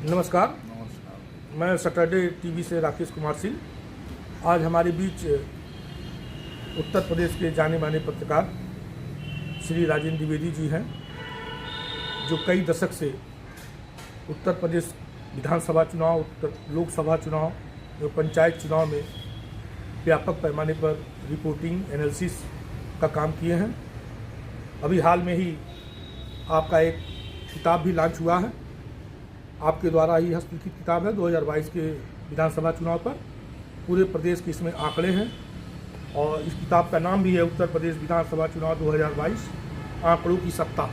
नमस्कार, नमस्कार। मैं सैटरडे टीवी से राकेश कुमार सिंह। आज हमारे बीच उत्तर प्रदेश के जाने माने पत्रकार श्री राजेंद्र द्विवेदी जी हैं, जो कई दशक से उत्तर प्रदेश विधानसभा चुनाव, उत्तर लोकसभा चुनाव एवं पंचायत चुनाव में व्यापक पैमाने पर रिपोर्टिंग एनालिसिस का काम किए हैं। अभी हाल में ही आपका एक किताब भी लॉन्च हुआ है, आपके द्वारा ही हस्तलिखित किताब है। 2022 के विधानसभा चुनाव पर पूरे प्रदेश के इसमें आंकड़े हैं और इस किताब का नाम भी है उत्तर प्रदेश विधानसभा चुनाव 2022 आंकड़ों की सत्ता।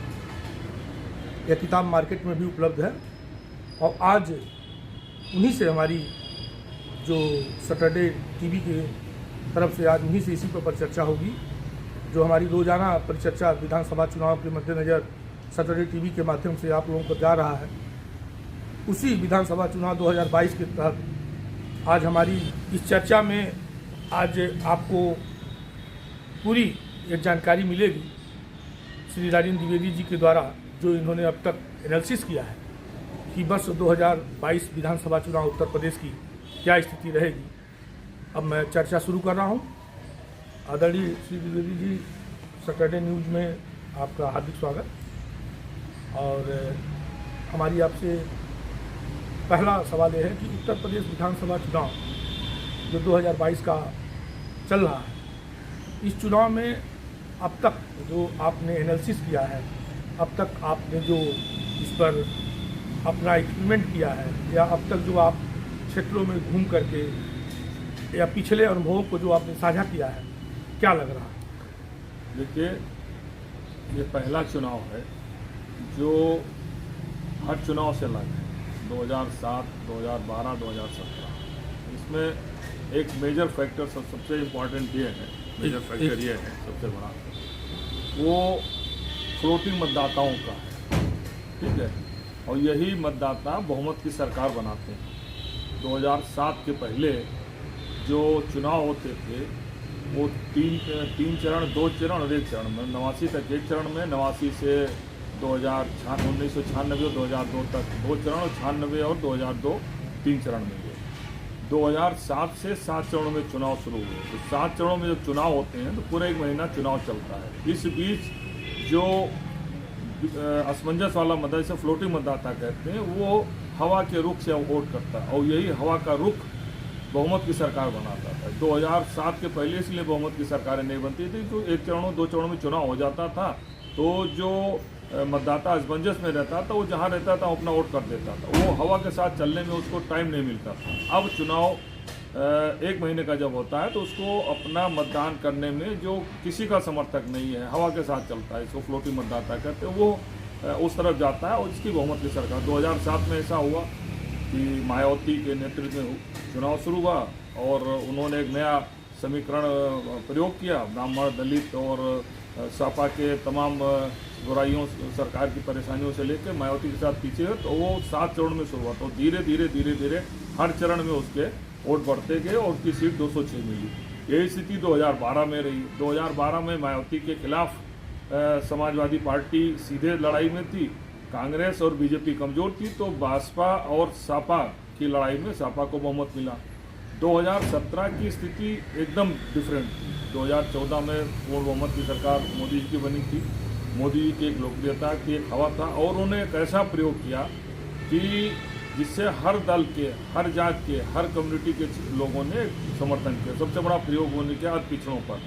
यह किताब मार्केट में भी उपलब्ध है और आज उन्हीं से हमारी जो सैटरडे टीवी के तरफ से आज उन्हीं से इसी पर चर्चा होगी। जो हमारी रोजाना परिचर्चा विधानसभा चुनाव के मद्देनज़र सैटरडे टीवी के माध्यम से आप लोगों को जा रहा है, उसी विधानसभा चुनाव 2022 के तहत आज हमारी इस चर्चा में आज आपको पूरी एक जानकारी मिलेगी श्री राजेंद्र द्विवेदी जी के द्वारा, जो इन्होंने अब तक एनालिसिस किया है कि वर्ष 2022 विधानसभा चुनाव उत्तर प्रदेश की क्या स्थिति रहेगी। अब मैं चर्चा शुरू कर रहा हूँ। आदरणीय श्री द्विवेदी जी, सैटरडे न्यूज़ में आपका हार्दिक स्वागत। और हमारी आपसे पहला सवाल यह है कि उत्तर प्रदेश विधानसभा चुनाव जो 2022 का चल रहा है, इस चुनाव में अब तक जो आपने एनालिसिस किया है, अब तक आपने जो इस पर अपना एक्सपेरिमेंट किया है, या अब तक जो आप क्षेत्रों में घूम करके या पिछले अनुभवों को जो आपने साझा किया है, क्या लग रहा है? देखिए, ये पहला चुनाव है जो हर चुनाव से अलग है। 2007, 2012, 2017 इसमें एक मेजर फैक्टर सबसे इम्पोर्टेंट ये है, मेजर फैक्टर ये है सबसे बड़ा, वो फ्लोटिंग मतदाताओं का है, ठीक है। और यही मतदाता बहुमत की सरकार बनाते हैं। 2007 के पहले जो चुनाव होते थे वो तीन चरण, 2 चरण और 1 चरण में, 89 तक 1 चरण में, 89 से 1996 और 2002 तक 2 चरण, और 96 और 2002 3 चरण में हुए। 2007 से 7 चरणों में चुनाव शुरू हुए। तो 7 चरणों में जब चुनाव होते हैं तो पूरा 1 महीना चुनाव चलता है। इस बीच जो असमंजस वाला मतदाता, जिसे फ्लोटिंग मतदाता कहते हैं, वो हवा के रुख से वोट करता है और यही हवा का रुख बहुमत की सरकार बनाता था। 2007 के पहले इसलिए बहुमत की सरकारें नहीं बनती थी, तो 1 चरणों 2 चरणों में चुनाव हो जाता था, तो जो मतदाता असमंजस में रहता था वो जहाँ रहता था अपना वोट कर देता था। वो हवा के साथ चलने में उसको टाइम नहीं मिलता था। अब चुनाव 1 महीने का जब होता है तो उसको अपना मतदान करने में जो किसी का समर्थक नहीं है, हवा के साथ चलता है, इसको फ्लोटिंग मतदाता कहते हैं, वो उस तरफ जाता है और इसकी बहुमत की सरकार। 2007 में ऐसा हुआ कि मायावती के नेतृत्व में चुनाव शुरू हुआ और उन्होंने एक नया समीकरण प्रयोग किया। ब्राह्मण, दलित और सपा के तमाम बुराइयों, सरकार की परेशानियों से लेकर मायावती के साथ पीछे है, तो वो 7 चरण में शुरू हुआ। तो धीरे धीरे हर चरण में उसके वोट बढ़ते गए और उसकी सीट 206 मिली। यही स्थिति 2012 में रही। 2012 में मायावती के खिलाफ समाजवादी पार्टी सीधे लड़ाई में थी, कांग्रेस और बीजेपी कमजोर थी, तो भाजपा और सपा की लड़ाई में सपा को बहुमत मिला। 2017 की स्थिति एकदम डिफरेंट थी। 2014 में पूर्ण बहुमत की सरकार मोदी जी की बनी थी। मोदी जी की एक लोकप्रियता की एक हवा था और उन्होंने एक ऐसा प्रयोग किया कि जिससे हर दल के, हर जात के, हर कम्युनिटी के लोगों ने समर्थन किया। सबसे बड़ा प्रयोग उन्होंने किया पिछड़ों पर।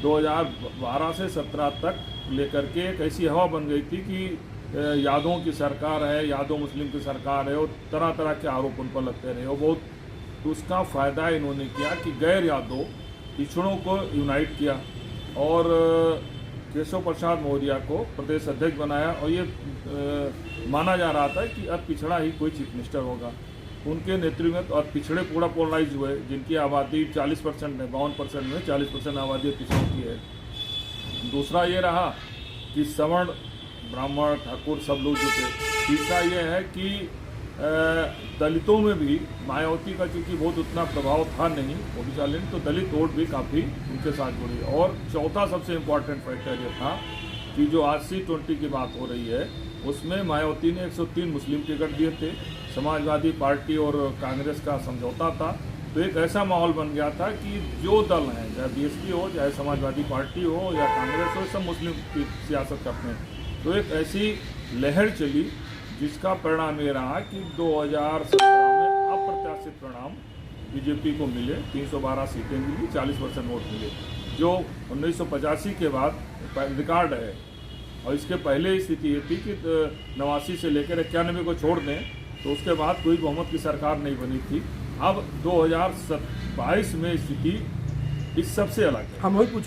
2012 से 17 तक लेकर के एक ऐसी हवा बन गई थी कि यादवों की सरकार है, यादव मुस्लिम की सरकार है, और तरह तरह के आरोप उन पर लगते रहे। और बहुत उसका फ़ायदा इन्होंने किया कि गैर यादव पिछड़ों को यूनाइट किया और केशव प्रसाद मौर्य को प्रदेश अध्यक्ष बनाया। और ये माना जा रहा था कि अब पिछड़ा ही कोई चीफ मिनिस्टर होगा। उनके नेतृत्व में और पिछड़े पूरा पोलराइज हुए, जिनकी आबादी 40% है, 52% में 40% आबादी पिछड़ों की है। दूसरा ये रहा कि सवर्ण, ब्राह्मण, ठाकुर सब लोग जो थे। तीसरा ये है कि दलितों में भी मायावती का क्योंकि बहुत उतना प्रभाव था नहीं ओडिशा, तो दलित वोट भी काफ़ी उनके साथ जुड़ी। और चौथा सबसे इम्पॉर्टेंट फैक्टर ये था कि जो आज C20 की बात हो रही है, उसमें मायावती ने 103 मुस्लिम टिकट दिए थे, समाजवादी पार्टी और कांग्रेस का समझौता था। तो एक ऐसा माहौल बन गया था कि जो दल हैं, चाहे बीएसपी हो, चाहे समाजवादी पार्टी हो या कांग्रेस हो, सब मुस्लिम की सियासत करते हैं। तो एक ऐसी लहर चली जिसका परिणाम ये रहा कि 2017 में अप्रत्याशित परिणाम बीजेपी को मिले। 312 सीटें मिली, 40% वोट मिले, जो 1985 के बाद रिकॉर्ड है। और इसके पहले स्थिति ये थी कि 89 से लेकर 91 को छोड़ दें तो उसके बाद कोई बहुमत की सरकार नहीं बनी थी। अब 2022 में स्थिति इस सबसे अलग है। हम वही पूछ